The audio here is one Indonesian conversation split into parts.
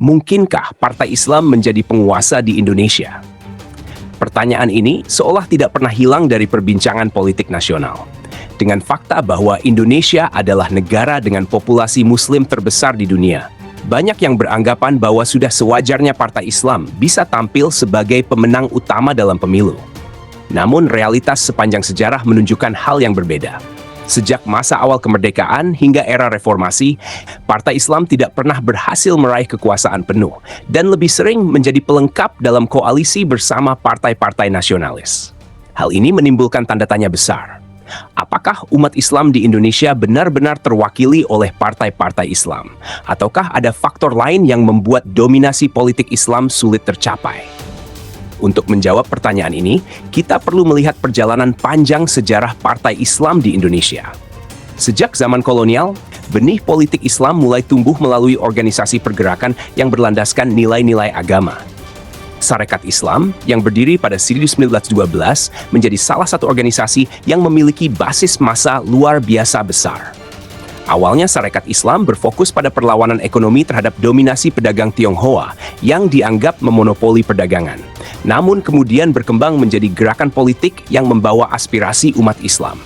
Mungkinkah Partai Islam menjadi penguasa di Indonesia? Pertanyaan ini seolah tidak pernah hilang dari perbincangan politik nasional. Dengan fakta bahwa Indonesia adalah negara dengan populasi Muslim terbesar di dunia, banyak yang beranggapan bahwa sudah sewajarnya Partai Islam bisa tampil sebagai pemenang utama dalam pemilu. Namun realitas sepanjang sejarah menunjukkan hal yang berbeda. Sejak masa awal kemerdekaan hingga era reformasi, Partai Islam tidak pernah berhasil meraih kekuasaan penuh dan lebih sering menjadi pelengkap dalam koalisi bersama partai-partai nasionalis. Hal ini menimbulkan tanda tanya besar. Apakah umat Islam di Indonesia benar-benar terwakili oleh partai-partai Islam? Ataukah ada faktor lain yang membuat dominasi politik Islam sulit tercapai? Untuk menjawab pertanyaan ini, kita perlu melihat perjalanan panjang sejarah partai Islam di Indonesia. Sejak zaman kolonial, benih politik Islam mulai tumbuh melalui organisasi pergerakan yang berlandaskan nilai-nilai agama. Sarekat Islam, yang berdiri pada 1912, menjadi salah satu organisasi yang memiliki basis massa luar biasa besar. Awalnya Sarekat Islam berfokus pada perlawanan ekonomi terhadap dominasi pedagang Tionghoa yang dianggap memonopoli perdagangan. Namun kemudian berkembang menjadi gerakan politik yang membawa aspirasi umat Islam.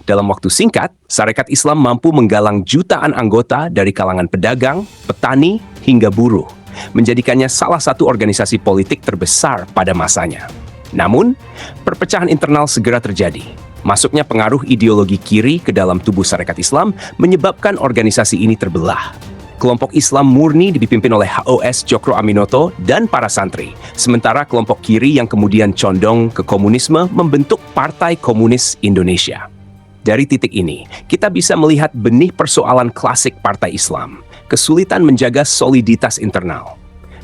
Dalam waktu singkat, Sarekat Islam mampu menggalang jutaan anggota dari kalangan pedagang, petani, hingga buruh, menjadikannya salah satu organisasi politik terbesar pada masanya. Namun, perpecahan internal segera terjadi. Masuknya pengaruh ideologi kiri ke dalam tubuh Sarekat Islam menyebabkan organisasi ini terbelah. Kelompok Islam murni dipimpin oleh HOS Cokro Aminoto dan para santri, sementara kelompok kiri yang kemudian condong ke komunisme membentuk Partai Komunis Indonesia. Dari titik ini, kita bisa melihat benih persoalan klasik Partai Islam, kesulitan menjaga soliditas internal.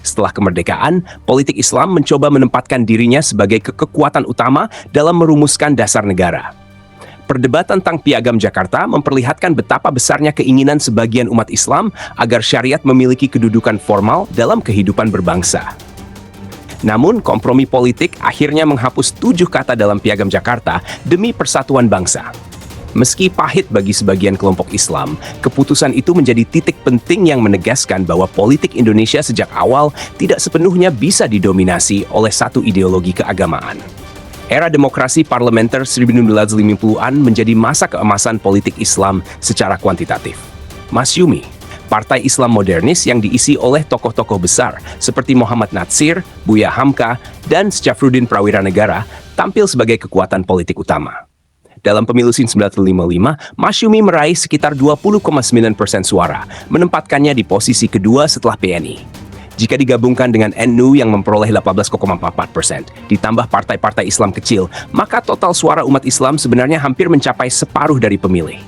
Setelah kemerdekaan, politik Islam mencoba menempatkan dirinya sebagai kekuatan utama dalam merumuskan dasar negara. Perdebatan tentang Piagam Jakarta memperlihatkan betapa besarnya keinginan sebagian umat Islam agar syariat memiliki kedudukan formal dalam kehidupan berbangsa. Namun, kompromi politik akhirnya menghapus 7 kata dalam Piagam Jakarta demi persatuan bangsa. Meski pahit bagi sebagian kelompok Islam, keputusan itu menjadi titik penting yang menegaskan bahwa politik Indonesia sejak awal tidak sepenuhnya bisa didominasi oleh satu ideologi keagamaan. Era demokrasi parlementer 1950-an menjadi masa keemasan politik Islam secara kuantitatif. Masyumi, Partai Islam Modernis yang diisi oleh tokoh-tokoh besar seperti Muhammad Natsir, Buya Hamka, dan Syafruddin Prawiranegara tampil sebagai kekuatan politik utama. Dalam pemilu 1955, Masyumi meraih sekitar 20,9% suara, menempatkannya di posisi kedua setelah PNI. Jika digabungkan dengan NU yang memperoleh 18,44%, ditambah partai-partai Islam kecil, maka total suara umat Islam sebenarnya hampir mencapai separuh dari pemilih.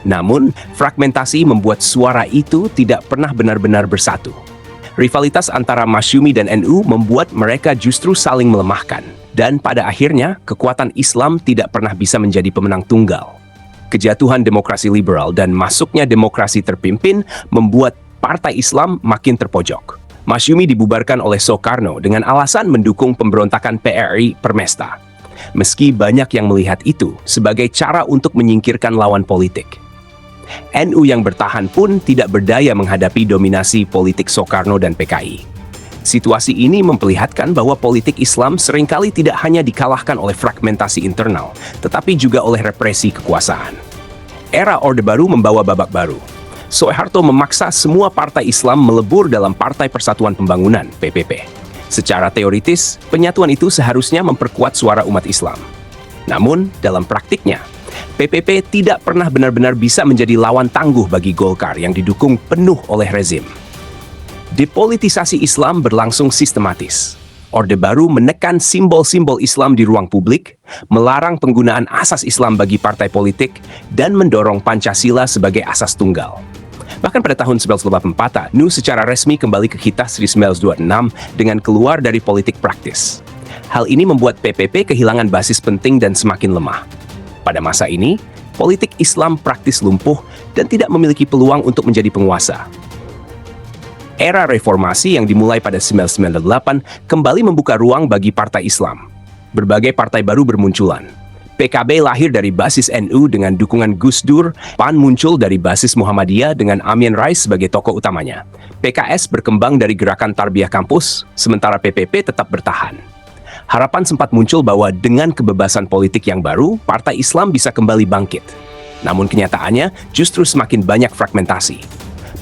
Namun, fragmentasi membuat suara itu tidak pernah benar-benar bersatu. Rivalitas antara Masyumi dan NU membuat mereka justru saling melemahkan. Dan pada akhirnya, kekuatan Islam tidak pernah bisa menjadi pemenang tunggal. Kejatuhan demokrasi liberal dan masuknya demokrasi terpimpin membuat Partai Islam makin terpojok. Masyumi dibubarkan oleh Soekarno dengan alasan mendukung pemberontakan PRI Permesta. Meski banyak yang melihat itu sebagai cara untuk menyingkirkan lawan politik. NU yang bertahan pun tidak berdaya menghadapi dominasi politik Soekarno dan PKI. Situasi ini memperlihatkan bahwa politik Islam seringkali tidak hanya dikalahkan oleh fragmentasi internal, tetapi juga oleh represi kekuasaan. Era Orde Baru membawa babak baru. Soeharto memaksa semua partai Islam melebur dalam Partai Persatuan Pembangunan, PPP. Secara teoritis, penyatuan itu seharusnya memperkuat suara umat Islam. Namun, dalam praktiknya, PPP tidak pernah benar-benar bisa menjadi lawan tangguh bagi Golkar yang didukung penuh oleh rezim. Depolitisasi Islam berlangsung sistematis. Orde Baru menekan simbol-simbol Islam di ruang publik, melarang penggunaan asas Islam bagi partai politik, dan mendorong Pancasila sebagai asas tunggal. Bahkan pada tahun 1984, NU secara resmi kembali ke Hitah 1926 dengan keluar dari politik praktis. Hal ini membuat PPP kehilangan basis penting dan semakin lemah. Pada masa ini, politik Islam praktis lumpuh dan tidak memiliki peluang untuk menjadi penguasa. Era reformasi yang dimulai pada 1998 kembali membuka ruang bagi partai Islam. Berbagai partai baru bermunculan. PKB lahir dari basis NU dengan dukungan Gus Dur, PAN muncul dari basis Muhammadiyah dengan Amin Rais sebagai tokoh utamanya. PKS berkembang dari gerakan Tarbiyah Kampus, sementara PPP tetap bertahan. Harapan sempat muncul bahwa dengan kebebasan politik yang baru, Partai Islam bisa kembali bangkit. Namun kenyataannya justru semakin banyak fragmentasi.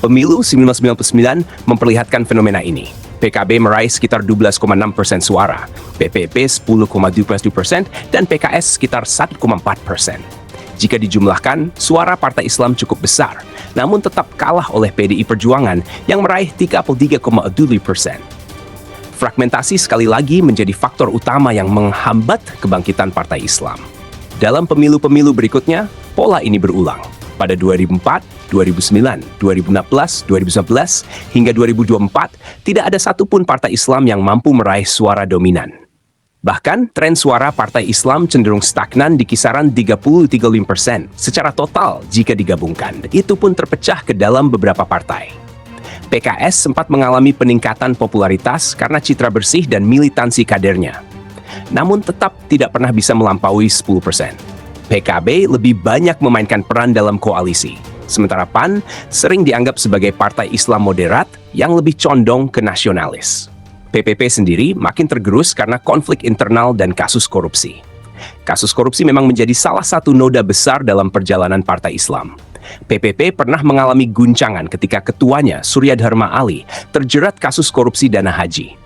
Pemilu 1999 memperlihatkan fenomena ini. PKB meraih sekitar 12,6% suara, PPP 10,22%, dan PKS sekitar 1,4%. Jika dijumlahkan, suara Partai Islam cukup besar, namun tetap kalah oleh PDI Perjuangan yang meraih 33,2%. Fragmentasi sekali lagi menjadi faktor utama yang menghambat kebangkitan Partai Islam. Dalam pemilu-pemilu berikutnya, pola ini berulang. Pada 2004, 2009, 2016, 2011, hingga 2024, tidak ada satupun partai Islam yang mampu meraih suara dominan. Bahkan, tren suara partai Islam cenderung stagnan di kisaran 30-35% secara total jika digabungkan. Itu pun terpecah ke dalam beberapa partai. PKS sempat mengalami peningkatan popularitas karena citra bersih dan militansi kadernya. Namun tetap tidak pernah bisa melampaui 10%. PKB lebih banyak memainkan peran dalam koalisi, sementara PAN sering dianggap sebagai partai Islam moderat yang lebih condong ke nasionalis. PPP sendiri makin tergerus karena konflik internal dan kasus korupsi. Kasus korupsi memang menjadi salah satu noda besar dalam perjalanan Partai Islam. PPP pernah mengalami guncangan ketika ketuanya, Surya Dharma Ali, terjerat kasus korupsi dana haji.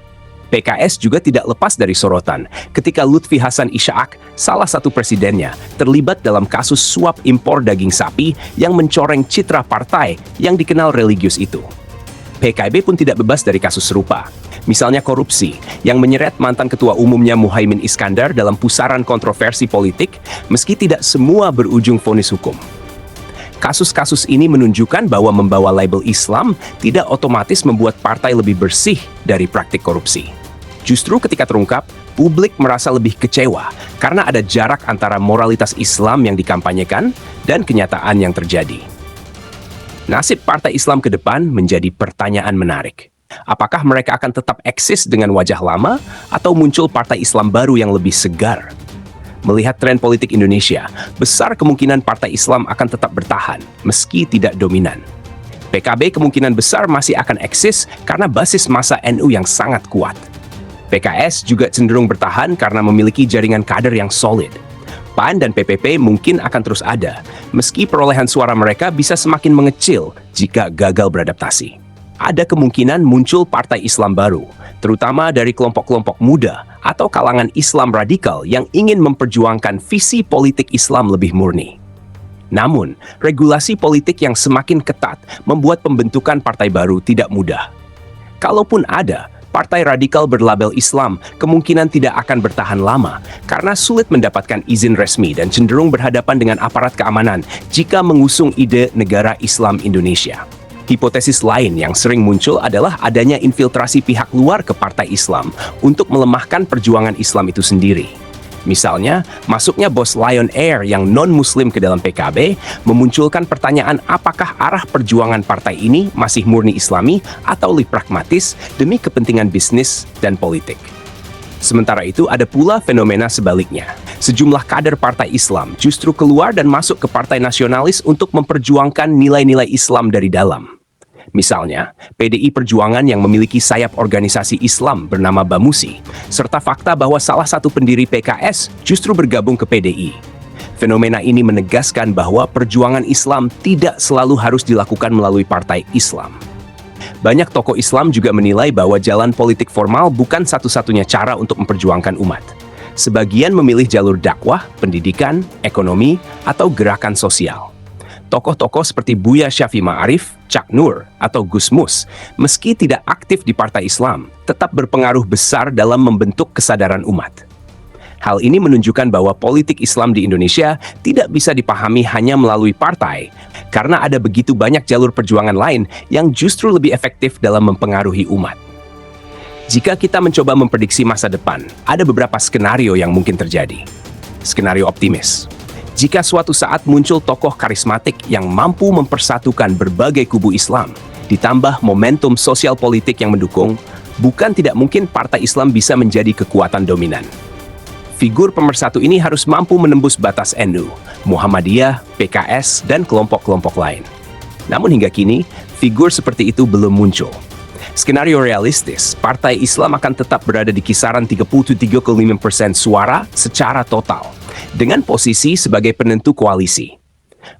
PKS juga tidak lepas dari sorotan ketika Lutfi Hasan Ishak, salah satu presidennya, terlibat dalam kasus suap impor daging sapi yang mencoreng citra partai yang dikenal religius itu. PKB pun tidak bebas dari kasus serupa. Misalnya korupsi, yang menyeret mantan ketua umumnya Muhaimin Iskandar dalam pusaran kontroversi politik, meski tidak semua berujung vonis hukum. Kasus-kasus ini menunjukkan bahwa membawa label Islam tidak otomatis membuat partai lebih bersih dari praktik korupsi. Justru ketika terungkap, publik merasa lebih kecewa karena ada jarak antara moralitas Islam yang dikampanyekan dan kenyataan yang terjadi. Nasib Partai Islam ke depan menjadi pertanyaan menarik. Apakah mereka akan tetap eksis dengan wajah lama atau muncul Partai Islam baru yang lebih segar? Melihat tren politik Indonesia, besar kemungkinan Partai Islam akan tetap bertahan, meski tidak dominan. PKB kemungkinan besar masih akan eksis karena basis massa NU yang sangat kuat. PKS juga cenderung bertahan karena memiliki jaringan kader yang solid. PAN dan PPP mungkin akan terus ada, meski perolehan suara mereka bisa semakin mengecil jika gagal beradaptasi. Ada kemungkinan muncul partai Islam baru, terutama dari kelompok-kelompok muda atau kalangan Islam radikal yang ingin memperjuangkan visi politik Islam lebih murni. Namun, regulasi politik yang semakin ketat membuat pembentukan partai baru tidak mudah. Kalaupun ada, partai radikal berlabel Islam kemungkinan tidak akan bertahan lama karena sulit mendapatkan izin resmi dan cenderung berhadapan dengan aparat keamanan jika mengusung ide negara Islam Indonesia. Hipotesis lain yang sering muncul adalah adanya infiltrasi pihak luar ke partai Islam untuk melemahkan perjuangan Islam itu sendiri. Misalnya, masuknya bos Lion Air yang non-muslim ke dalam PKB memunculkan pertanyaan apakah arah perjuangan partai ini masih murni Islami atau lebih pragmatis demi kepentingan bisnis dan politik. Sementara itu, ada pula fenomena sebaliknya. Sejumlah kader partai Islam justru keluar dan masuk ke partai nasionalis untuk memperjuangkan nilai-nilai Islam dari dalam. Misalnya, PDI Perjuangan yang memiliki sayap organisasi Islam bernama Bamusi, serta fakta bahwa salah satu pendiri PKS justru bergabung ke PDI. Fenomena ini menegaskan bahwa perjuangan Islam tidak selalu harus dilakukan melalui partai Islam. Banyak tokoh Islam juga menilai bahwa jalan politik formal bukan satu-satunya cara untuk memperjuangkan umat. Sebagian memilih jalur dakwah, pendidikan, ekonomi, atau gerakan sosial. Tokoh-tokoh seperti Buya Syafi'i Ma'arif, Cak Nur, atau Gus Mus, meski tidak aktif di partai Islam, tetap berpengaruh besar dalam membentuk kesadaran umat. Hal ini menunjukkan bahwa politik Islam di Indonesia tidak bisa dipahami hanya melalui partai, karena ada begitu banyak jalur perjuangan lain yang justru lebih efektif dalam mempengaruhi umat. Jika kita mencoba memprediksi masa depan, ada beberapa skenario yang mungkin terjadi. Skenario optimis. Jika suatu saat muncul tokoh karismatik yang mampu mempersatukan berbagai kubu Islam, ditambah momentum sosial politik yang mendukung, bukan tidak mungkin partai Islam bisa menjadi kekuatan dominan. figur pemersatu ini harus mampu menembus batas NU, Muhammadiyah, PKS, dan kelompok-kelompok lain. Namun hingga kini, figur seperti itu belum muncul. Skenario realistis, Partai Islam akan tetap berada di kisaran 33,5% suara secara total, dengan posisi sebagai penentu koalisi.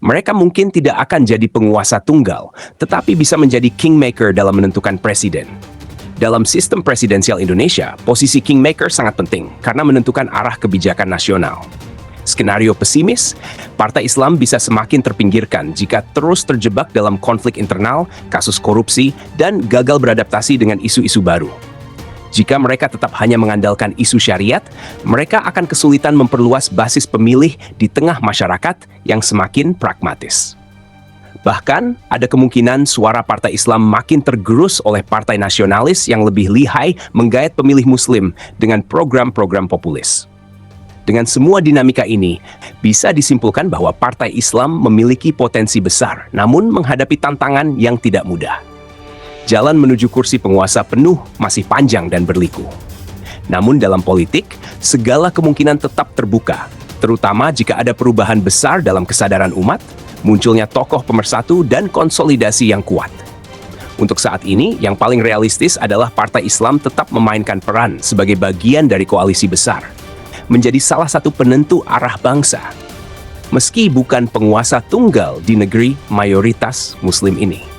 Mereka mungkin tidak akan jadi penguasa tunggal, tetapi bisa menjadi kingmaker dalam menentukan presiden. Dalam sistem presidensial Indonesia, posisi kingmaker sangat penting karena menentukan arah kebijakan nasional. Skenario pesimis, Partai Islam bisa semakin terpinggirkan jika terus terjebak dalam konflik internal, kasus korupsi, dan gagal beradaptasi dengan isu-isu baru. Jika mereka tetap hanya mengandalkan isu syariat, mereka akan kesulitan memperluas basis pemilih di tengah masyarakat yang semakin pragmatis. Bahkan, ada kemungkinan suara Partai Islam makin tergerus oleh partai nasionalis yang lebih lihai menggait pemilih Muslim dengan program-program populis. Dengan semua dinamika ini, bisa disimpulkan bahwa Partai Islam memiliki potensi besar, namun menghadapi tantangan yang tidak mudah. Jalan menuju kursi penguasa penuh masih panjang dan berliku. Namun dalam politik, segala kemungkinan tetap terbuka, terutama jika ada perubahan besar dalam kesadaran umat, munculnya tokoh pemersatu dan konsolidasi yang kuat. Untuk saat ini, yang paling realistis adalah Partai Islam tetap memainkan peran sebagai bagian dari koalisi besar, menjadi salah satu penentu arah bangsa, meski bukan penguasa tunggal di negeri mayoritas Muslim ini.